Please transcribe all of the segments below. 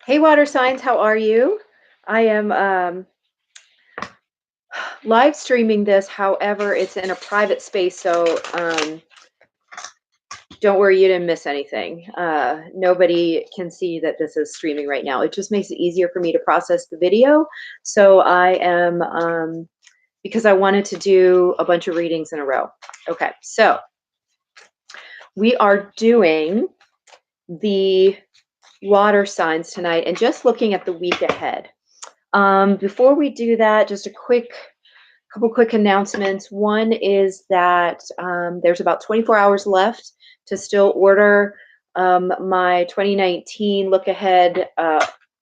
Hey, water signs, how are you? I am live streaming this. However, it's in a private space, so don't worry, you didn't miss anything. Nobody can see that this is streaming right now. It just makes it easier for me to process the video. So I am, because I wanted to do a bunch of readings in a row. Okay, so we are doing the water signs tonight and just looking at the week ahead. Before we do that, just a couple quick announcements. One is that there's about 24 hours left to still order my 2019 look ahead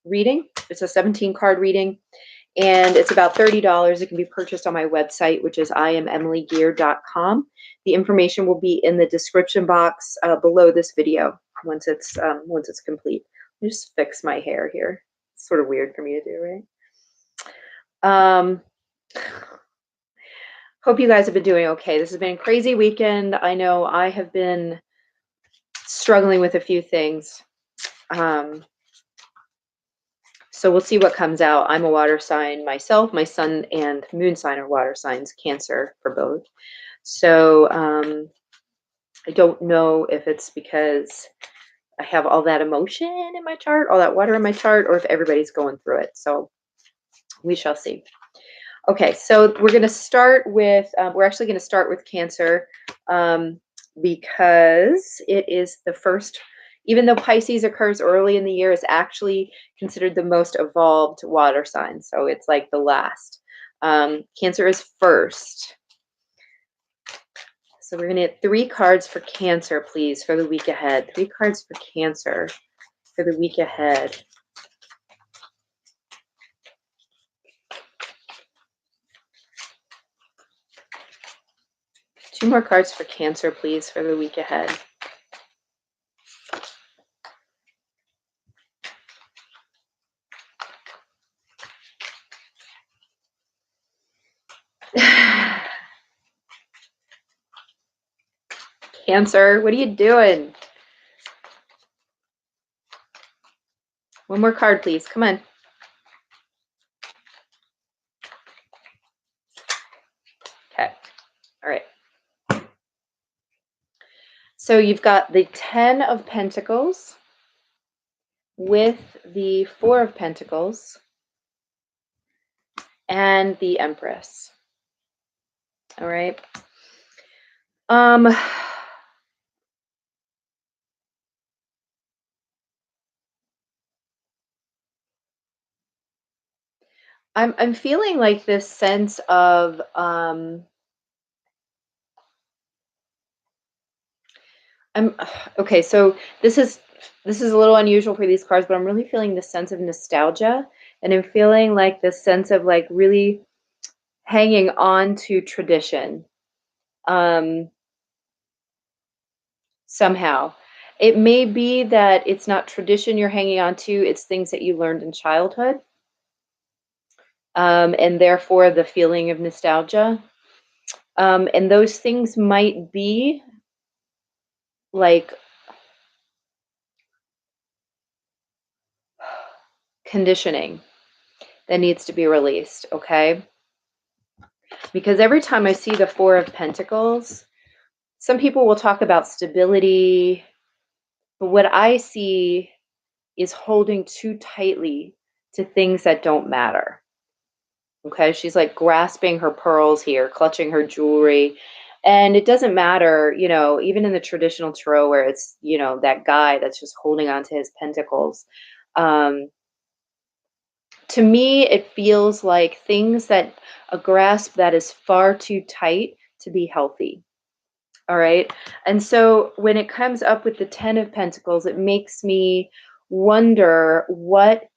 reading. It's a 17 card reading and it's about $30. It can be purchased on my website, which is IamEmilyGear.com. The information will be in the description box below this video once it's complete. Let me just fix my hair here. It's sort of weird for me to do, right? Hope you guys have been doing okay. This has been a crazy weekend. I know I have been struggling with a few things. So we'll see what comes out. I'm a water sign myself. My sun and moon sign are water signs, Cancer for both. So I don't know if it's because I have all that emotion in my chart, all that water in my chart, or if everybody's going through it. So we shall see. Okay, so we're going to start with, we're actually going to start with Cancer because it is the first, even though Pisces occurs early in the year, it's actually considered the most evolved water sign. So it's like the last. Cancer is first. So we're going to get 3 cards for Cancer, please, for the week ahead. 3 cards for Cancer for the week ahead. Two more cards for Cancer, please, for the week ahead. Cancer, what are you doing? One more card, please. Come on. Okay. All right. So you've got the 10 of Pentacles with the 4 of Pentacles and the Empress. All right. I'm feeling like this sense of okay, so this is a little unusual for these cards, but I'm really feeling this sense of nostalgia, and I'm feeling like this sense of like really hanging on to tradition. Somehow. It may be that it's not tradition you're hanging on to, it's things that you learned in childhood. And therefore the feeling of nostalgia. And those things might be like conditioning that needs to be released, okay? Because every time I see the 4 of Pentacles, some people will talk about stability, but what I see is holding too tightly to things that don't matter. Okay, she's like grasping her pearls here, clutching her jewelry. And it doesn't matter, you know, even in the traditional tarot where it's, you know, that guy that's just holding on to his pentacles. To me, it feels like things that a grasp that is far too tight to be healthy. All right. And so when it comes up with the 10 of Pentacles, it makes me wonder what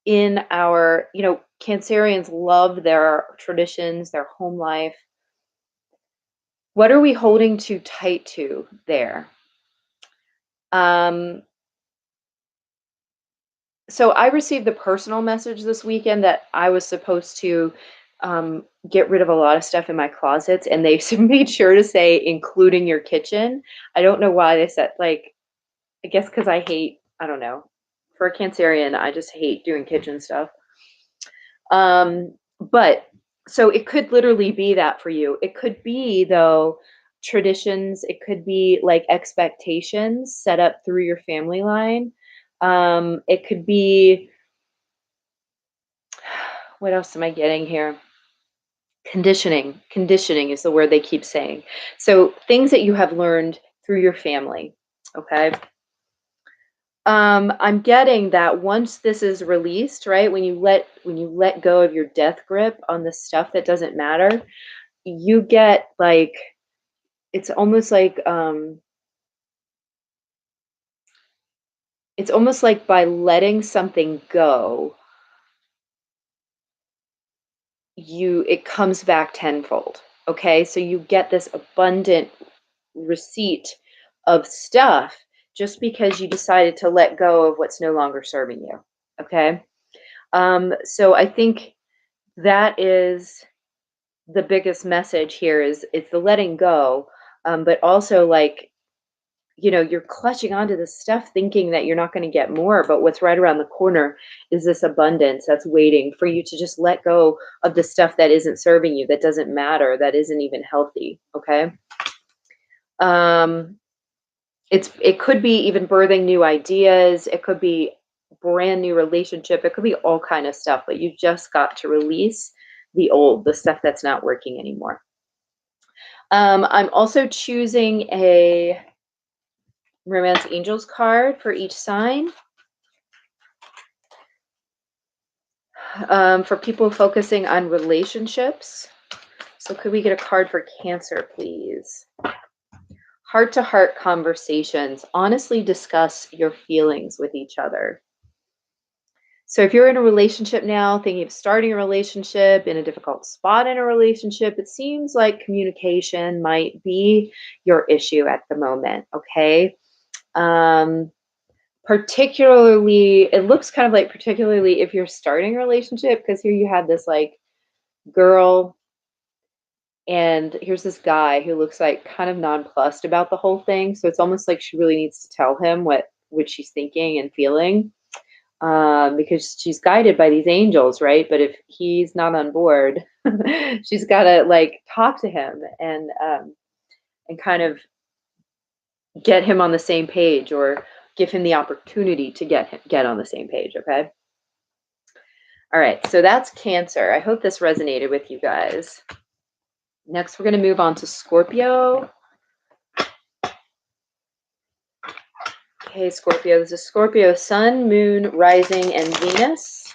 in our, you know, Cancerians love their traditions, their home life. What are we holding too tight to there? So I received the personal message this weekend that I was supposed to get rid of a lot of stuff in my closets, and they made sure to say, including your kitchen. I don't know why they said, like, I guess because I hate, I don't know, For a Cancerian, I just hate doing kitchen stuff. But so it could literally be that for you. It could be, though, traditions. It could be like expectations set up through your family line. It could be, what else am I getting here? Conditioning. Conditioning is the word they keep saying. So things that you have learned through your family. Okay. I'm getting that once this is released, right? When you let go of your death grip on the stuff that doesn't matter, you get like, it's almost like by letting something go, it comes back tenfold. Okay? So you get this abundant receipt of stuff just because you decided to let go of what's no longer serving you. Okay? So I think that is the biggest message here, is it's the letting go, but also, like, you're clutching onto this stuff thinking that you're not going to get more, but what's right around the corner is this abundance that's waiting for you to just let go of the stuff that isn't serving you, that doesn't matter, that isn't even healthy. Okay. um it could be even birthing new ideas, it could be brand new relationship, it could be all kind of stuff, but you just got to release the stuff that's not working anymore. I'm also choosing a Romance Angels card for each sign. For people focusing on relationships. So could we get a card for Cancer, please? Heart-to-heart conversations. Honestly discuss your feelings with each other. So if you're in a relationship now, thinking of starting a relationship, in a difficult spot in a relationship, it seems like communication might be your issue at the moment, okay? Particularly, it looks kind of like particularly if you're starting a relationship, because here you have this like girl, and here's this guy who looks like kind of nonplussed about the whole thing. So it's almost like she really needs to tell him what she's thinking and feeling, because she's guided by these angels, right? But if he's not on board, she's got to like talk to him and kind of get him on the same page, or give him the opportunity to get on the same page. Okay. All right. So that's Cancer. I hope this resonated with you guys. Next, we're going to move on to Scorpio. Okay, Scorpio. This is Scorpio Sun, Moon, Rising, and Venus.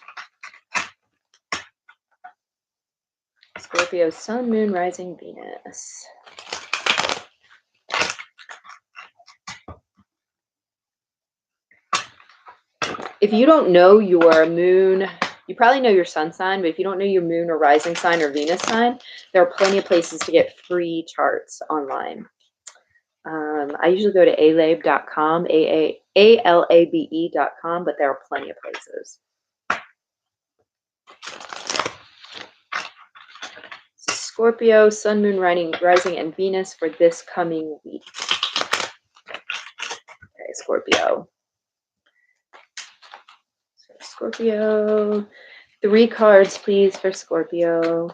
Scorpio Sun, Moon, Rising, Venus. If you don't know your moon, you probably know your sun sign, but if you don't know your moon or rising sign or Venus sign, there are plenty of places to get free charts online. I usually go to alabe.com, ALABE.com, but there are plenty of places. So Scorpio, Sun, Moon, Rising, and Venus for this coming week. Okay, Scorpio. So Scorpio, 3 cards, please, for Scorpio.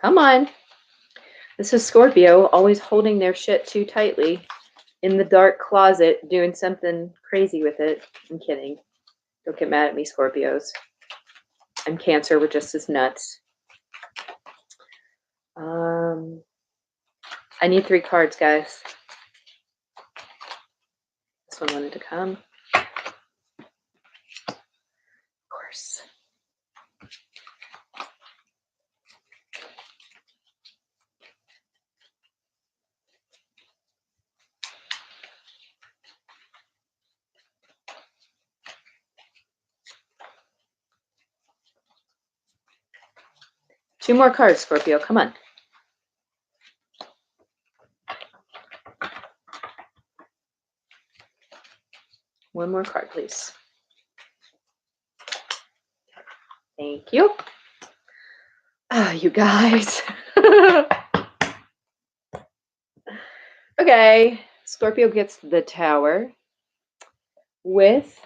Come on. This is Scorpio, always holding their shit too tightly in the dark closet, doing something crazy with it. I'm kidding. Don't get mad at me, Scorpios. I'm Cancer. We're just as nuts. I need 3 cards, guys. This one wanted to come. Of course. Two more cards, Scorpio. Come on. One more card, please. Thank you. Ah, you guys. Okay, Scorpio gets the Tower with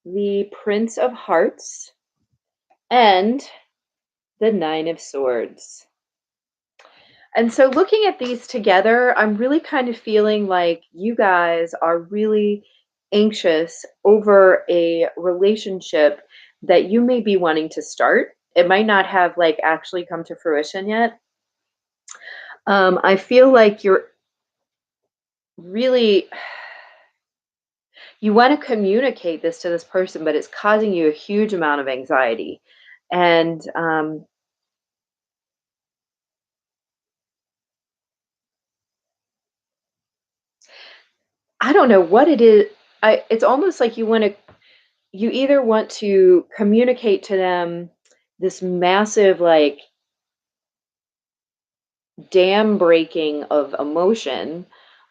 the Prince of Hearts and the Nine of Swords. And so looking at these together, I'm really kind of feeling like you guys are really anxious over a relationship that you may be wanting to start. It might not have like actually come to fruition yet. I feel like you're really, you want to communicate this to this person, but it's causing you a huge amount of anxiety. And I don't know what it is. It's almost like you either want to communicate to them this massive like dam breaking of emotion,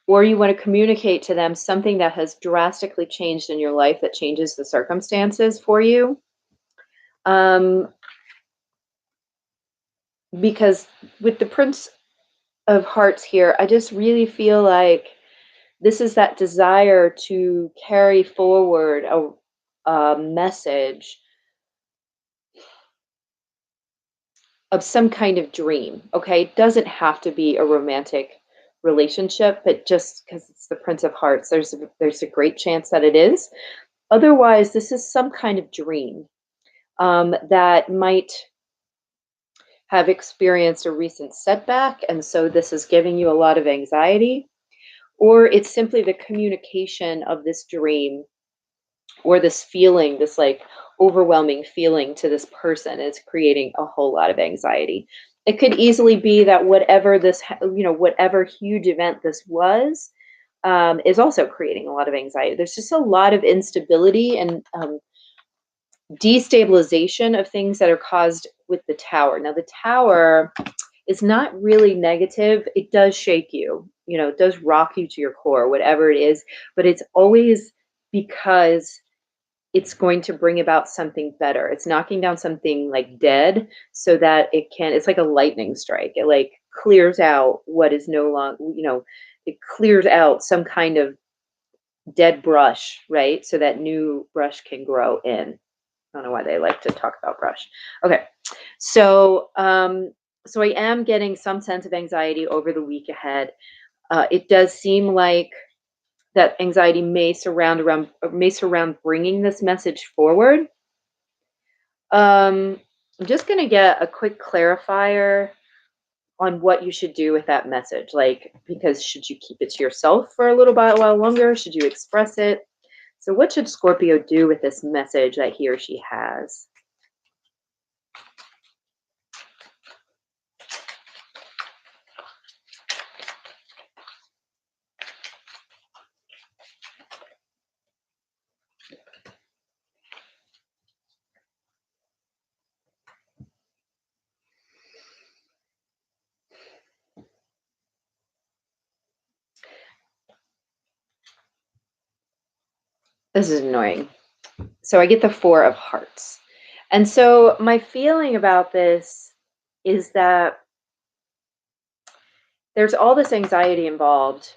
or you want to communicate to them something that has drastically changed in your life that changes the circumstances for you. Because with the Prince of Hearts here, I just really feel like this is that desire to carry forward a message of some kind of dream. Okay, it doesn't have to be a romantic relationship, but just because it's the Prince of Hearts, there's a great chance that it is. Otherwise, this is some kind of dream that might have experienced a recent setback, and so this is giving you a lot of anxiety, or it's simply the communication of this dream or this feeling, this like overwhelming feeling to this person is creating a whole lot of anxiety. It could easily be that whatever this, whatever huge event this was, is also creating a lot of anxiety. There's just a lot of instability and destabilization of things that are caused with the Tower. Now, the Tower is not really negative. It does shake you, it does rock you to your core, whatever it is, but it's always because it's going to bring about something better. It's knocking down something like dead so that it's like a lightning strike. It like clears out what is no longer, it clears out some kind of dead brush, right? So that new brush can grow in. I don't know why they like to talk about brush. Okay. So I am getting some sense of anxiety over the week ahead. It does seem like that anxiety may surround bringing this message forward. I'm just going to get a quick clarifier on what you should do with that message. Like, because should you keep it to yourself for a little while longer? Should you express it? So what should Scorpio do with this message that he or she has? This is annoying. So I get the Four of Hearts. And so my feeling about this is that there's all this anxiety involved.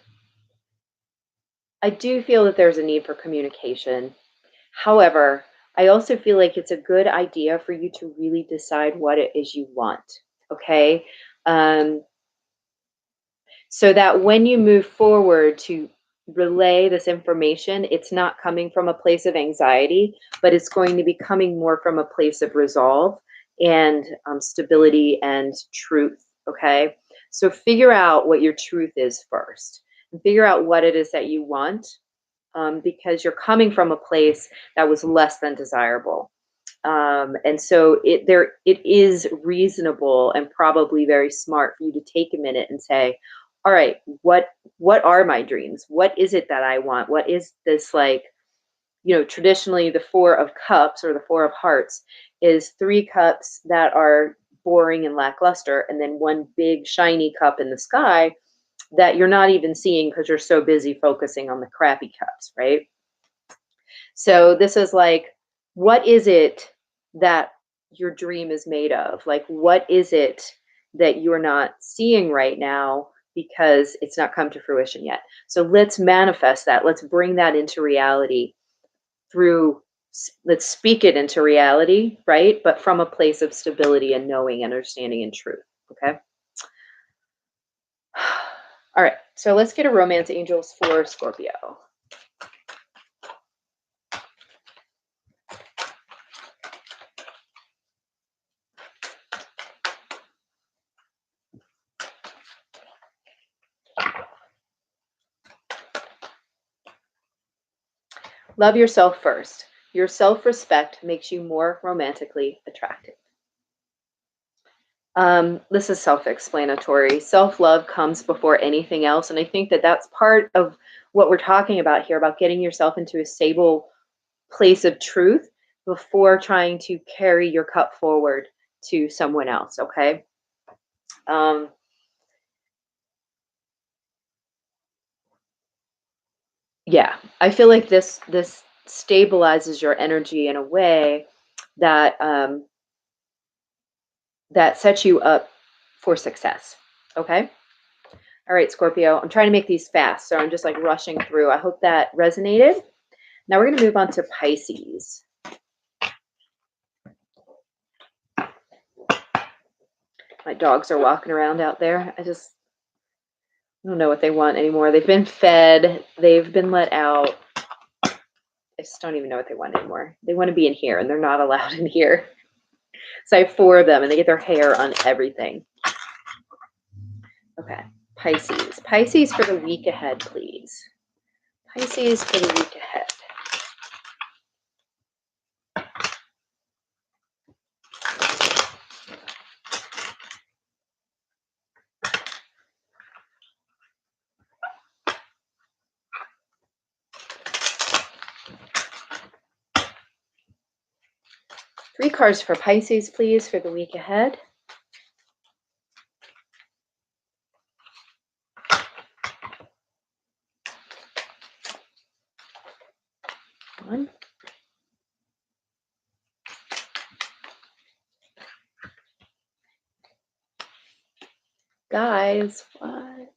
I do feel that there's a need for communication. However, I also feel like it's a good idea for you to really decide what it is you want. Okay. Um, so that when you move forward to relay this information, it's not coming from a place of anxiety, but it's going to be coming more from a place of resolve and stability and truth. Okay. So figure out what your truth is first and figure out what it is that you want, because you're coming from a place that was less than desirable. And so it is reasonable and probably very smart for you to take a minute and say, all right, what are my dreams? What is it that I want? What is this like, traditionally the Four of Cups or the Four of Hearts is three cups that are boring and lackluster, and then one big shiny cup in the sky that you're not even seeing because you're so busy focusing on the crappy cups, right? So this is like, what is it that your dream is made of? Like, what is it that you're not seeing right now because it's not come to fruition yet? So let's manifest that. Let's bring that into reality through, let's speak it into reality, right? But from a place of stability and knowing, understanding, and truth. Okay. All right. So let's get a romance angels for Scorpio. Love yourself first. Your self-respect makes you more romantically attractive. This is self-explanatory. Self-love comes before anything else. And I think that that's part of what we're talking about here, about getting yourself into a stable place of truth before trying to carry your cup forward to someone else, okay? Yeah, I feel like this stabilizes your energy in a way that that sets you up for success. Okay. All right, Scorpio. I'm trying to make these fast, so I'm just like rushing through. I hope that resonated. Now we're going to move on to Pisces. My dogs are walking around out there. I don't know what they want anymore. They've been fed. They've been let out. I just don't even know what they want anymore. They want to be in here, and they're not allowed in here. So I have 4 of them, and they get their hair on everything. Okay, Pisces. Pisces for the week ahead, please. Pisces for the week ahead. Three cards for Pisces, please, for the week ahead. One. Guys, what?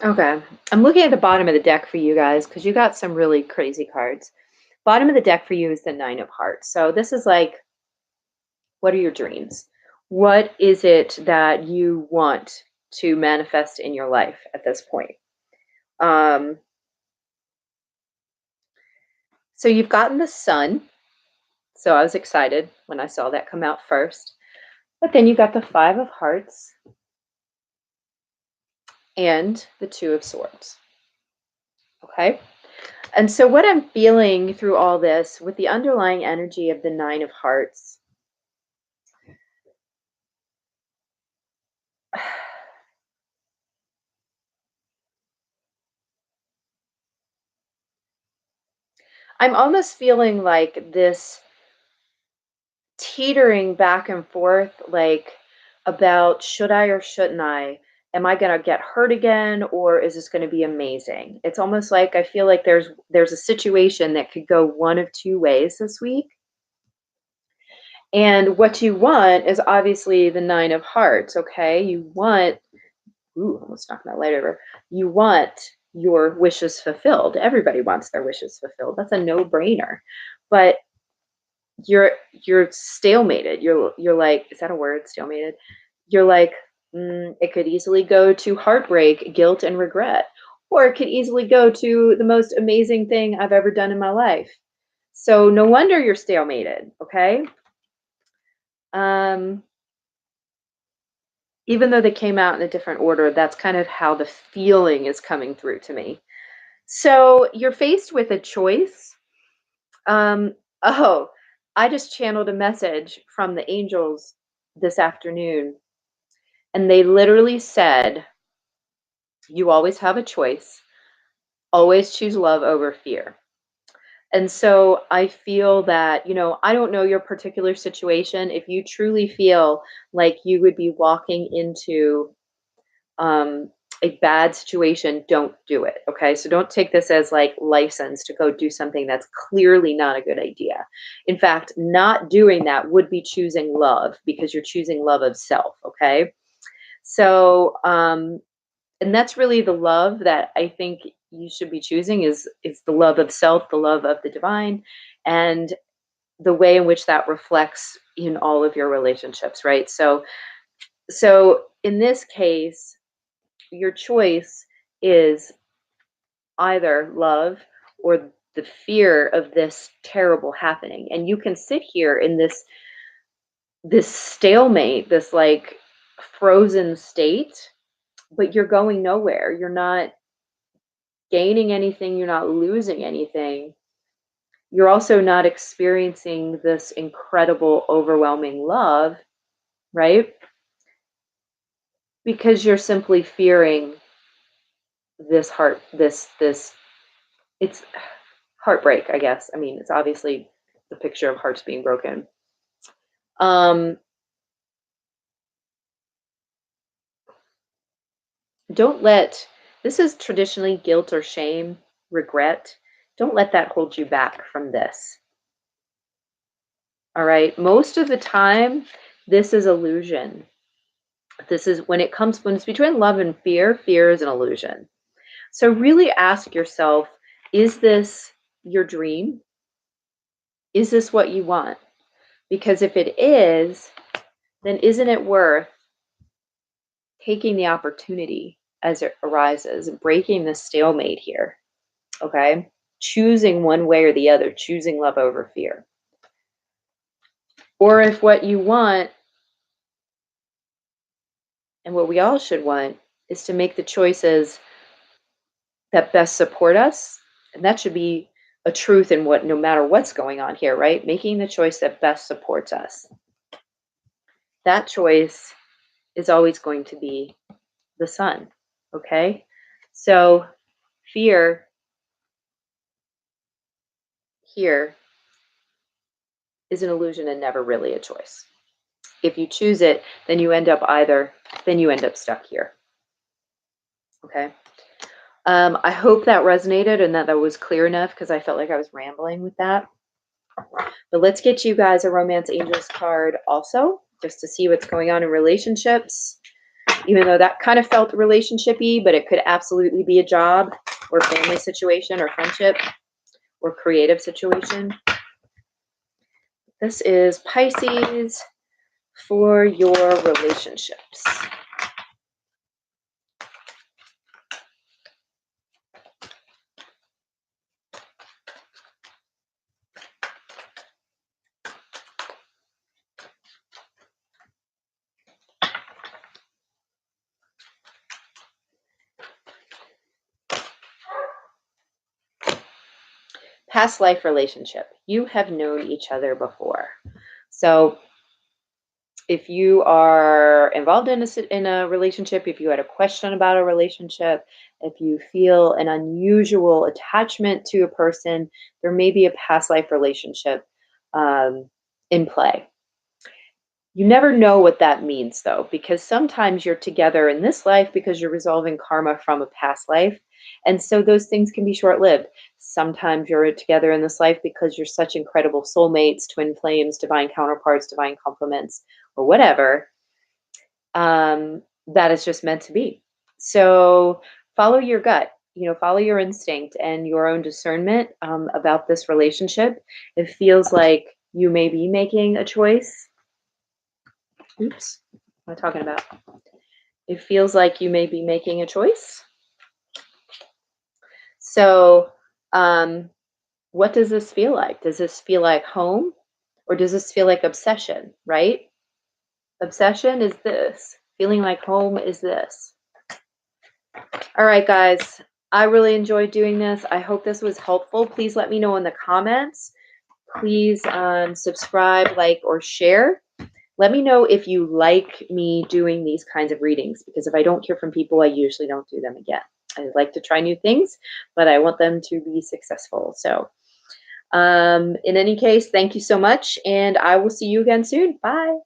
Okay, I'm looking at the bottom of the deck for you guys because you got some really crazy cards. Bottom of the deck for you is the 9 of Hearts. So this is like, what are your dreams? What is it that you want to manifest in your life at this point? So you've gotten the Sun. So I was excited when I saw that come out first. But then you got the 5 of Hearts and the 2 of Swords. Okay. And so what I'm feeling through all this with the underlying energy of the 9 of Hearts, I'm almost feeling like this teetering back and forth, like about should I or shouldn't I? Am I going to get hurt again, or is this going to be amazing? It's almost like I feel like there's a situation that could go one of 2 ways this week. And what you want is obviously the 9 of Hearts, okay? You want, ooh, almost knocked my light over. You want your wishes fulfilled. Everybody wants their wishes fulfilled. That's a no-brainer. But you're stalemated. You're like, is that a word? Stalemated. You're like, it could easily go to heartbreak, guilt, and regret, or it could easily go to the most amazing thing I've ever done in my life. So no wonder you're stalemated. Okay. Even though they came out in a different order, that's kind of how the feeling is coming through to me. So you're faced with a choice. Oh, I just channeled a message from the angels this afternoon, and they literally said, You always have a choice. Always choose love over fear. And so I feel that, I don't know your particular situation. If you truly feel like you would be walking into um, a bad situation, don't do it. Okay. So don't take this as like license to go do something that's clearly not a good idea. In fact, not doing that would be choosing love because you're choosing love of self. Okay. So, and that's really the love that I think you should be choosing is the love of self, the love of the divine, and the way in which that reflects in all of your relationships, right? So in this case, your choice is either love or the fear of this terrible happening. And you can sit here in this stalemate, this like frozen state, but you're going nowhere. You're not gaining anything, you're not losing anything. You're also not experiencing this incredible, overwhelming love, right? Because you're simply fearing this it's heartbreak, I guess. I mean, it's obviously the picture of hearts being broken. Um, don't let this is traditionally guilt or shame, regret. Don't let that hold you back from this. All right. Most of the time, this is illusion. This is when it's between love and fear is an illusion. So really ask yourself, is this your dream? Is this what you want? Because if it is, then isn't it worth taking the opportunity as it arises, breaking the stalemate here? Okay. Choosing one way or the other, choosing love over fear. Or if what you want and what we all should want is to make the choices that best support us, and that should be a truth in what no matter what's going on here, right? Making the choice that best supports us. That choice is always going to be the sun. Okay? So fear here is an illusion and never really a choice. If you choose it, then you end up stuck here. Okay. I hope that resonated and that was clear enough because I felt like I was rambling with that. But let's get you guys a Romance Angels card also, just to see what's going on in relationships. Even though that kind of felt relationship-y, but it could absolutely be a job or family situation or friendship or creative situation. This is Pisces for your relationships. Past life relationship. You have known each other before. So if you are involved in a relationship, if you had a question about a relationship, if you feel an unusual attachment to a person, there may be a past life relationship in play. You never know what that means, though, because sometimes you're together in this life because you're resolving karma from a past life. And so those things can be short lived. Sometimes you're together in this life because you're such incredible soulmates, twin flames, divine counterparts, divine complements, or whatever. That is just meant to be. So follow your gut, follow your instinct and your own discernment about this relationship. It feels like you may be making a choice. Oops, what am I talking about? It feels like you may be making a choice. So, what does this feel like? Does this feel like home or does this feel like obsession, right? Obsession is this. Feeling like home is this. All right, guys. I really enjoyed doing this. I hope this was helpful. Please let me know in the comments. Please subscribe, like, or share. Let me know if you like me doing these kinds of readings, because if I don't hear from people, I usually don't do them again. I like to try new things, but I want them to be successful. So, in any case, thank you so much, and I will see you again soon. Bye.